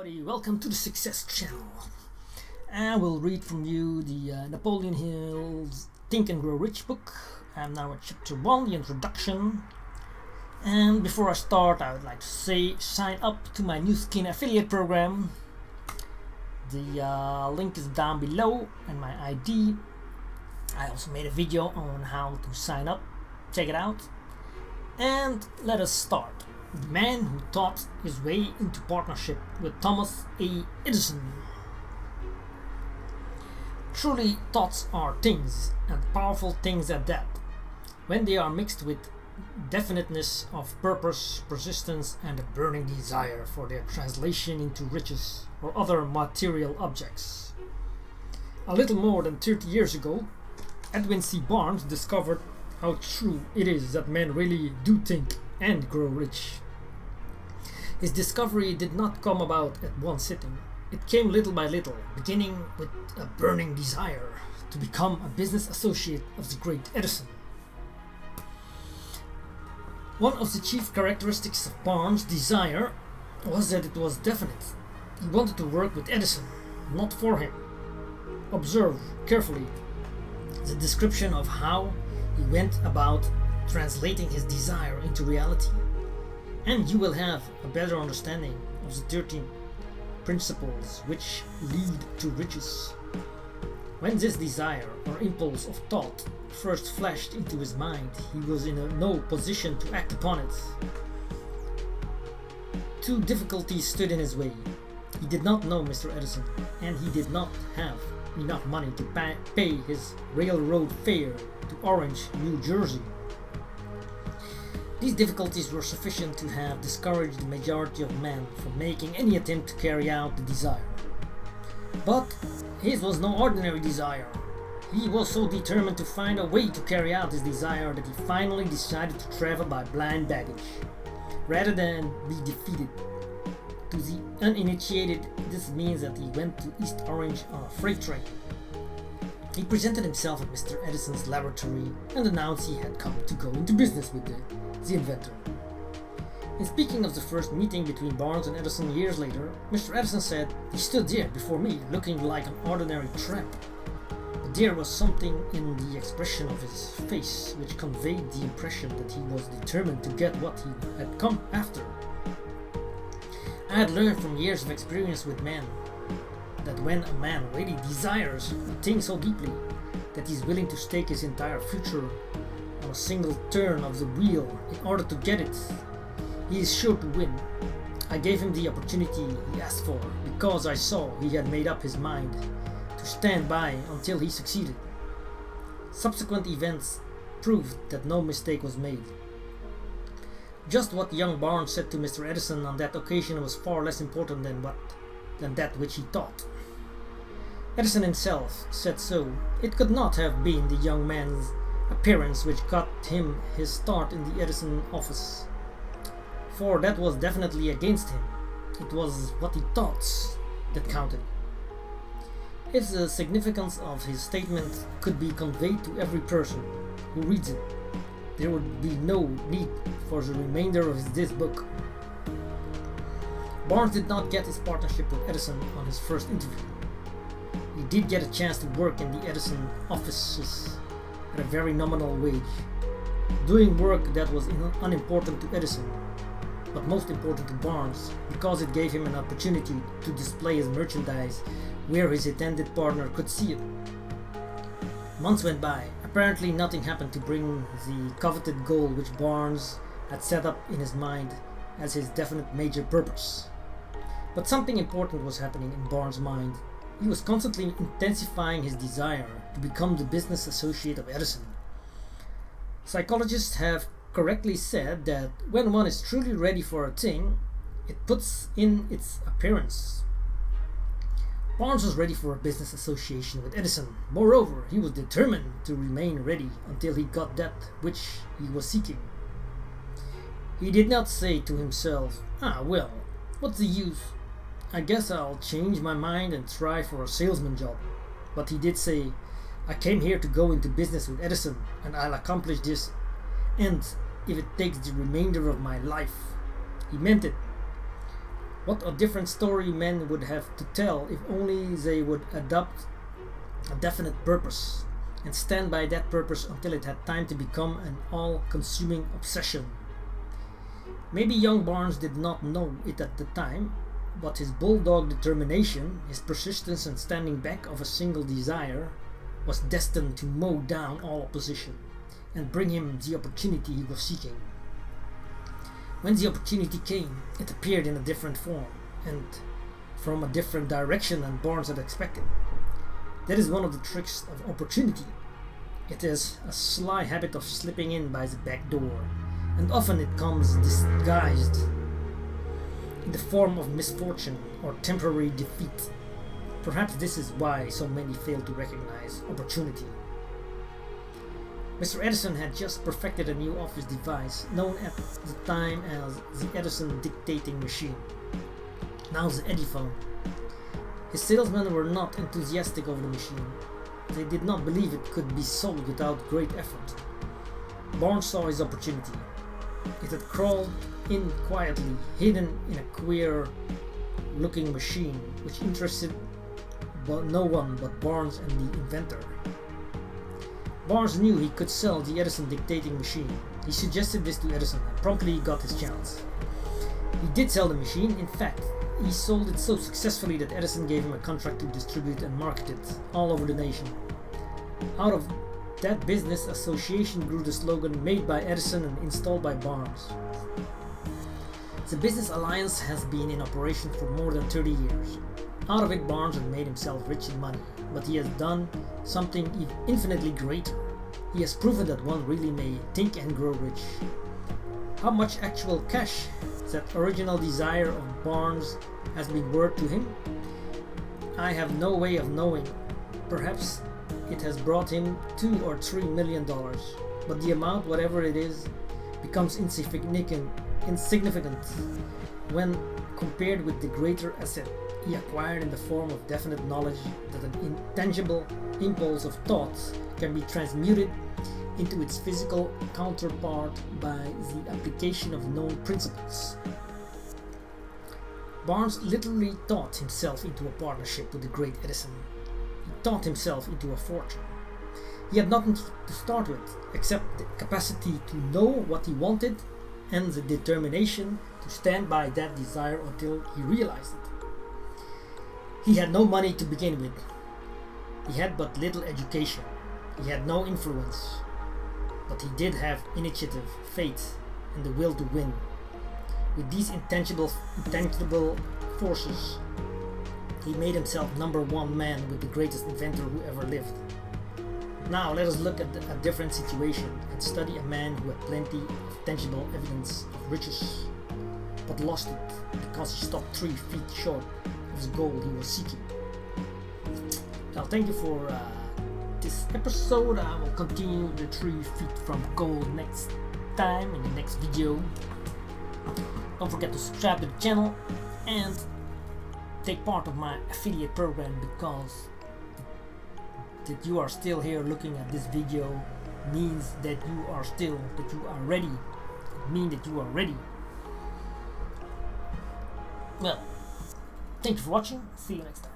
everybody, welcome to the Success Channel. I will read from you the Napoleon Hill's Think and Grow Rich book. I'm now at chapter 1, the introduction. And before I start, I would like to say sign up to my new skin affiliate program. The link is down below and my ID. I also made a video on how to sign up. Check it out. And let us start. The man who thought his way into partnership with Thomas Edison. Truly, thoughts are things, and powerful things at that, when they are mixed with definiteness of purpose, persistence, and a burning desire for their translation into riches or other material objects. A little more than 30 years ago, Edwin C discovered how true it is that men really do think and grow rich. His discovery did not come about at one sitting. It came little by little, beginning with a burning desire to become a business associate of the great Edison. One of the chief characteristics of Barnes' desire was that it was definite. He wanted to work with Edison, not for him. Observe carefully the description of how he went about translating his desire into reality, and you will have a better understanding of the 13 principles which lead to riches. When this desire or impulse of thought first flashed into his mind, he was in no position to act upon it. Two difficulties stood in his way. He did not know Mr. Edison, and he did not have enough money to pay his railroad fare to Orange, New Jersey. These difficulties were sufficient to have discouraged the majority of men from making any attempt to carry out the desire. But his was no ordinary desire. He was so determined to find a way to carry out his desire that he finally decided to travel by blind baggage, rather than be defeated. To the uninitiated, this means that he went to East Orange on a freight train. He presented himself at Mr. Edison's laboratory and announced he had come to go into business with the inventor. In speaking of the first meeting between Barnes and Edison years later, Mr. Edison said, "He stood there before me, looking like an ordinary tramp. But there was something in the expression of his face which conveyed the impression that he was determined to get what he had come after. I had learned from years of experience with men that when a man really desires a thing so deeply that he is willing to stake his entire future on a single turn of the wheel in order to get it, he is sure to win. I gave him the opportunity he asked for because I saw he had made up his mind to stand by until he succeeded. Subsequent events proved that no mistake was made." Just what young Barnes said to Mr. Edison on that occasion was far less important than that which he thought. Edison himself said so. It could not have been the young man's appearance which got him his start in the Edison office, for that was definitely against him. It was what he thought that counted. If the significance of his statement could be conveyed to every person who reads it, there would be no need for the remainder of this book. Barnes did not get his partnership with Edison on his first interview. He did get a chance to work in the Edison offices at a very nominal wage, doing work that was unimportant to Edison, but most important to Barnes because it gave him an opportunity to display his merchandise where his intended partner could see it. Months went by. Apparently nothing happened to bring the coveted goal which Barnes had set up in his mind as his definite major purpose. But something important was happening in Barnes' mind. He was constantly intensifying his desire to become the business associate of Edison. Psychologists have correctly said that when one is truly ready for a thing, it puts in its appearance. Barnes was ready for a business association with Edison. Moreover, he was determined to remain ready until he got that which he was seeking. He did not say to himself, well, what's the use? I guess I'll change my mind and try for a salesman job." But he did say, "I came here to go into business with Edison, and I'll accomplish this, and if it takes the remainder of my life." He meant it. What a different story men would have to tell if only they would adopt a definite purpose and stand by that purpose until it had time to become an all-consuming obsession. Maybe young Barnes did not know it at the time, but his bulldog determination, his persistence and standing back of a single desire, was destined to mow down all opposition and bring him the opportunity he was seeking. When the opportunity came, it appeared in a different form and from a different direction than Barnes had expected. That is one of the tricks of opportunity. It is a sly habit of slipping in by the back door, and often it comes disguised in the form of misfortune or temporary defeat. Perhaps this is why so many fail to recognize opportunity. Mr. Edison had just perfected a new office device known at the time as the Edison dictating machine, now the Ediphone. His salesmen were not enthusiastic over the machine. They did not believe it could be sold without great effort. Barnes saw his opportunity. It had crawled in quietly, hidden in a queer-looking machine, which interested no one but Barnes and the inventor. Barnes knew he could sell the Edison dictating machine. He suggested this to Edison and promptly got his chance. He did sell the machine. In fact, he sold it so successfully that Edison gave him a contract to distribute and market it all over the nation. Out of that business association grew the slogan "Made by Edison and installed by Barnes." The business alliance has been in operation for more than 30 years. Out of it, Barnes had made himself rich in money, but he has done something infinitely greater. He has proven that one really may think and grow rich. How much actual cash that original desire of Barnes has been worth to him, I have no way of knowing. Perhaps it has brought him $2 or $3 million, but the amount, whatever it is, becomes insignificant when compared with the greater asset he acquired in the form of definite knowledge that an intangible impulse of thoughts can be transmuted into its physical counterpart by the application of known principles. Barnes literally thought himself into a partnership with the great Edison. He thought himself into a fortune. He had nothing to start with except the capacity to know what he wanted and the determination to stand by that desire until he realized it. He had no money to begin with. He had but little education. He had no influence. But he did have initiative, faith, and the will to win. With these intangible forces, he made himself number one man with the greatest inventor who ever lived. Now let us look at a different situation and study a man who had plenty of tangible evidence of riches, but lost it because he stopped 3 feet short of his goal he was seeking. Now thank you for this episode. I will continue the 3 feet from goal next time in the next video. Don't forget to subscribe to the channel and take part of my affiliate program, because that you are still here looking at this video means that you are ready. It means that you are ready. Well, thank you for watching. See you next time.